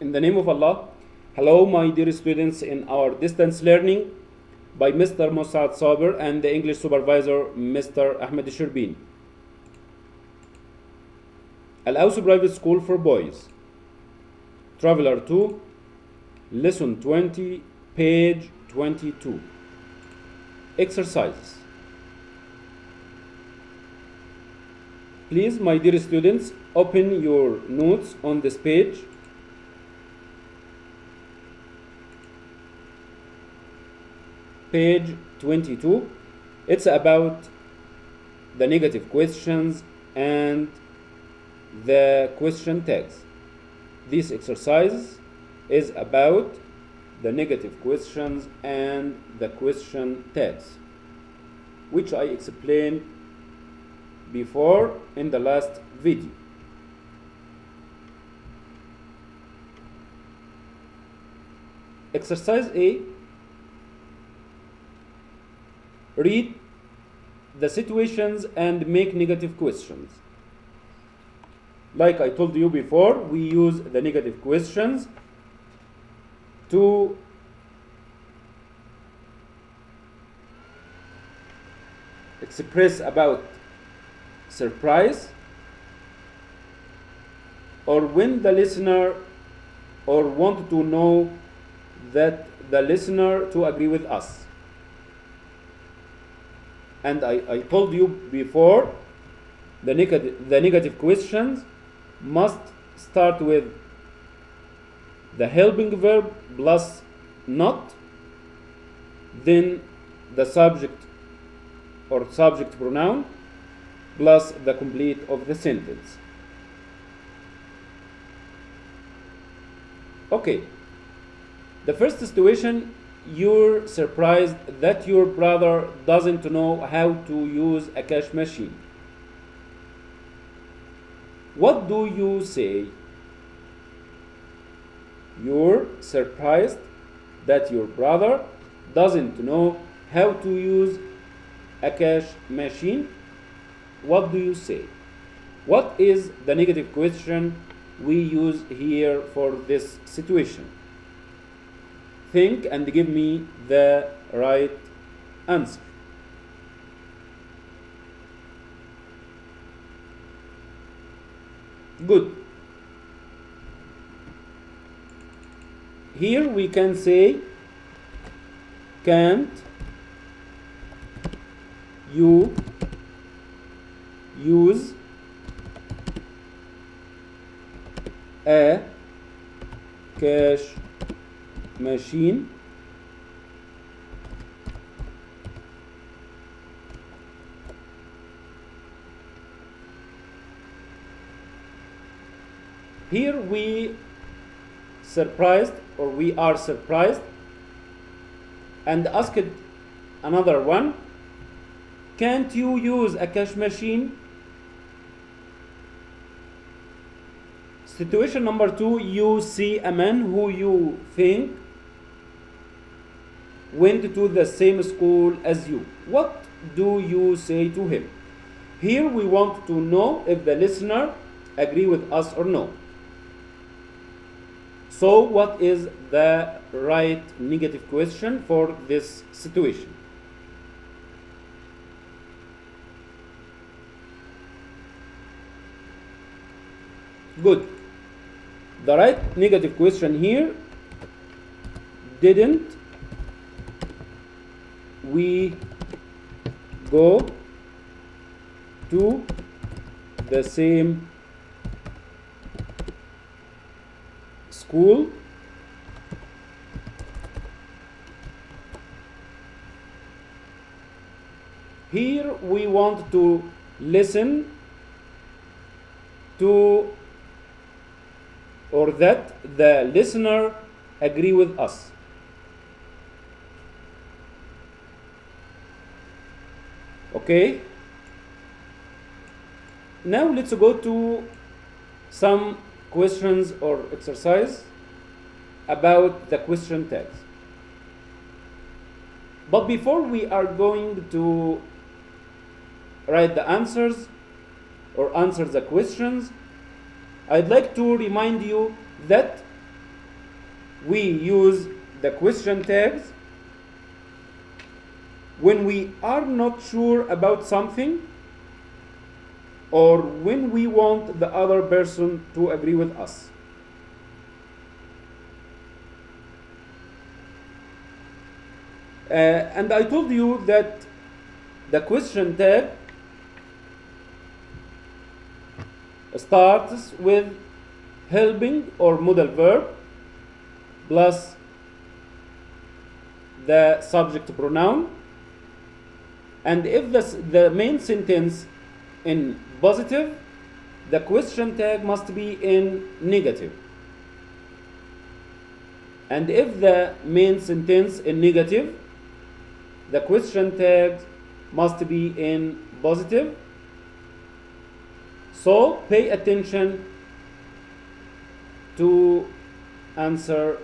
In the name of Allah, hello my dear students in our distance learning by Mr. مسعد Saber and the English supervisor Mr. Ahmed Shirbin. Al-Aus Private School for Boys. Traveler 2, Lesson 20, page 22. Exercises. Please, my dear students, open your notes on this page. Page 22. It's about the negative questions and the question tags. This exercise is about the negative questions and the question tags, which I explained before in the last video. Exercise A. Read the situations and make negative questions. Like I told you before, we use the negative questions to express about surprise, or when the listener or want to know that the listener to agree with us. And I told you before, the negative questions must start with the helping verb plus not, then the subject or subject pronoun plus the complete of the sentence. Okay. The first situation, you're surprised that your brother doesn't know how to use a cash machine. What do you say? You're surprised that your brother doesn't know how to use a cash machine. What do you say? What is the negative question we use here for this situation? Think and give me the right answer. Good. Here we can say, can't you use a cash machine? Here we are surprised and asked another one, can't you use a cash machine? Situation number 2, you see a man who you think went to the same school as you. What do you say to him? Here we want to know if the listener agree with us or no. So what is the right negative question for this situation? Good. The right negative question here, didn't we go to the same school? Here we want to listen to or that the listener agree with us. Okay. Now let's go to some questions or exercise about the question tags. But before we are going to write the answers or answer the questions, I'd like to remind you that we use the question tags when we are not sure about something or when we want the other person to agree with us. And I told you that the question tag starts with helping or modal verb plus the subject pronoun, and if the main sentence in positive, the question tag must be in negative, and if the main sentence in negative, the question tag must be in positive. So pay attention to answer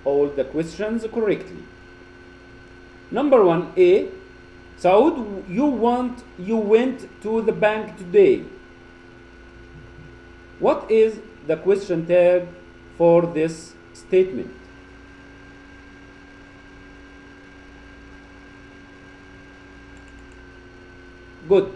all the questions correctly. Number 1A, Saud, you went to the bank today. What is the question tag for this statement? Good.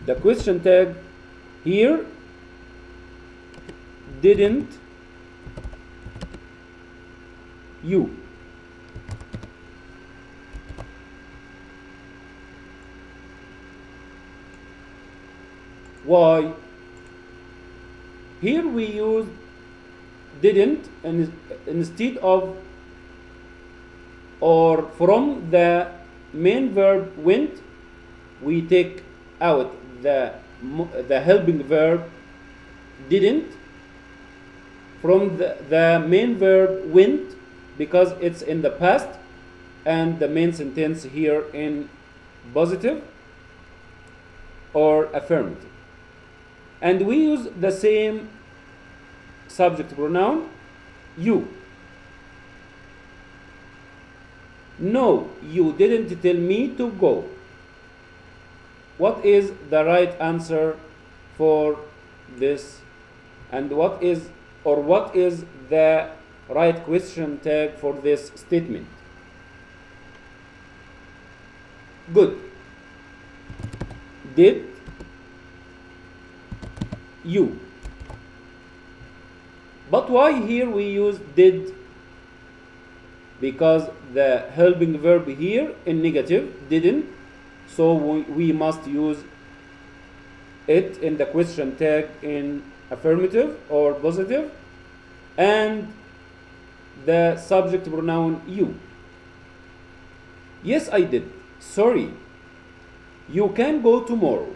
The question tag here, didn't you? Why? Here we use didn't instead of or from the main verb went, we take out the helping verb didn't from the main verb went because it's in the past and the main sentence here in positive or affirmative. And we use the same subject pronoun, you. No, you didn't tell me to go. What is the right answer for this? And what is the right question tag for this statement? Good. Did you? But why here we use did? Because the helping verb here in negative didn't, so we must use it in the question tag in affirmative or positive, and the subject pronoun you. Yes, I did. Sorry. You can go tomorrow.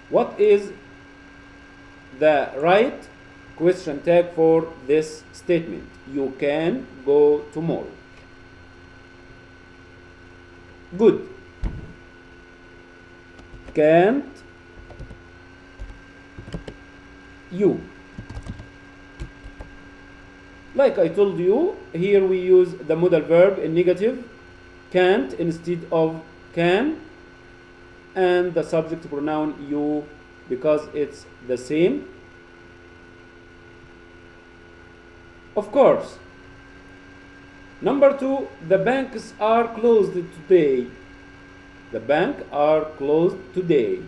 What is the right question tag for this statement? You can go tomorrow. Good. Can't you? Like I told you, here we use the modal verb in negative, can't instead of can, and the subject pronoun you because it's the same. Of course. Number 2, the banks are closed today. The bank are closed today.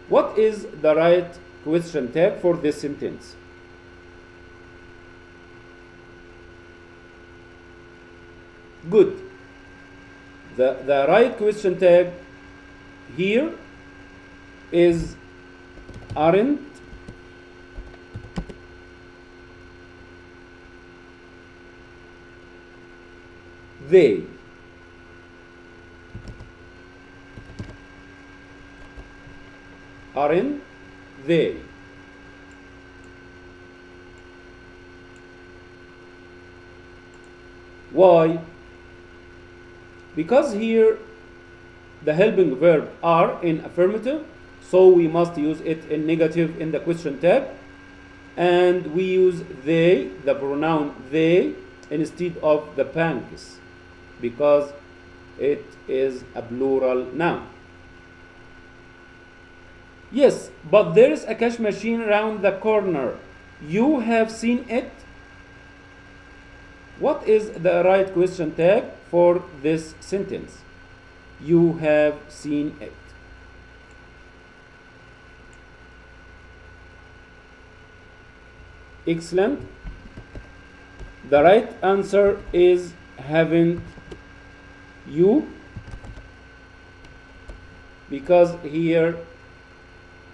What is the right question tag for this sentence? Good. The right question tag here is aren't they. Aren't they? Why? Because here the helping verb are in affirmative, so we must use it in negative in the question tag, and we use they, the pronoun they, instead of the banks because it is a plural noun. Yes, but there is a cash machine around the corner. You have seen it? What is the right question tag for this sentence? You have seen it. Excellent. The right answer is haven't you, because here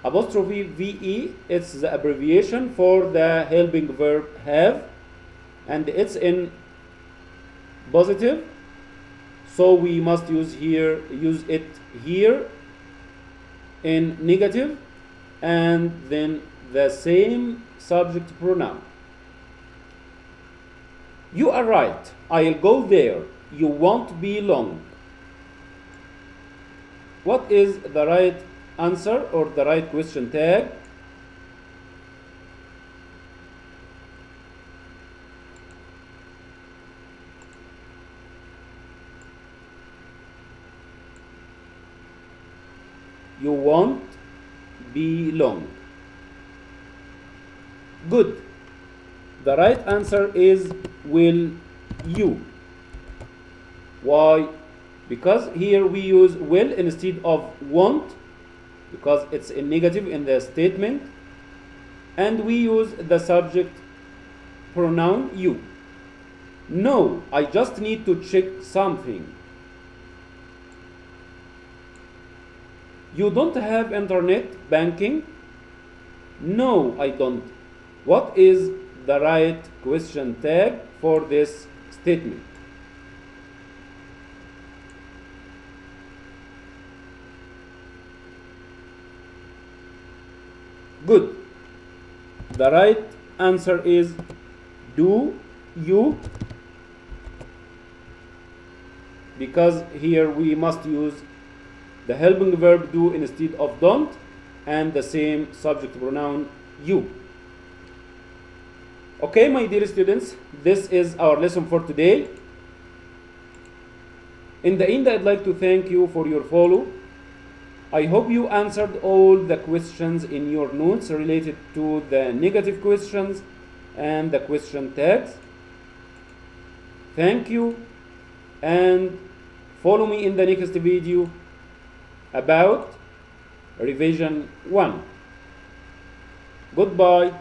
apostrophe VE, it's the abbreviation for the helping verb have, and it's in positive, so we must use it here in negative, and then the same subject pronoun. You are right. I'll go there. You won't be long. What is the right answer or the right question tag? You won't be long. Good. The right answer is will you. Why? Because here we use will instead of won't, because it's a negative in the statement, and we use the subject pronoun you. No, I just need to check something. You don't have internet banking? No, I don't. What is the right question tag for this statement? Good. The right answer is do you, because here we must use the helping verb do instead of don't, and the same subject pronoun you. Okay, my dear students, this is our lesson for today. In the end, I'd like to thank you for your follow. I hope you answered all the questions in your notes related to the negative questions and the question tags. Thank you, and follow me in the next video about revision 1. Goodbye.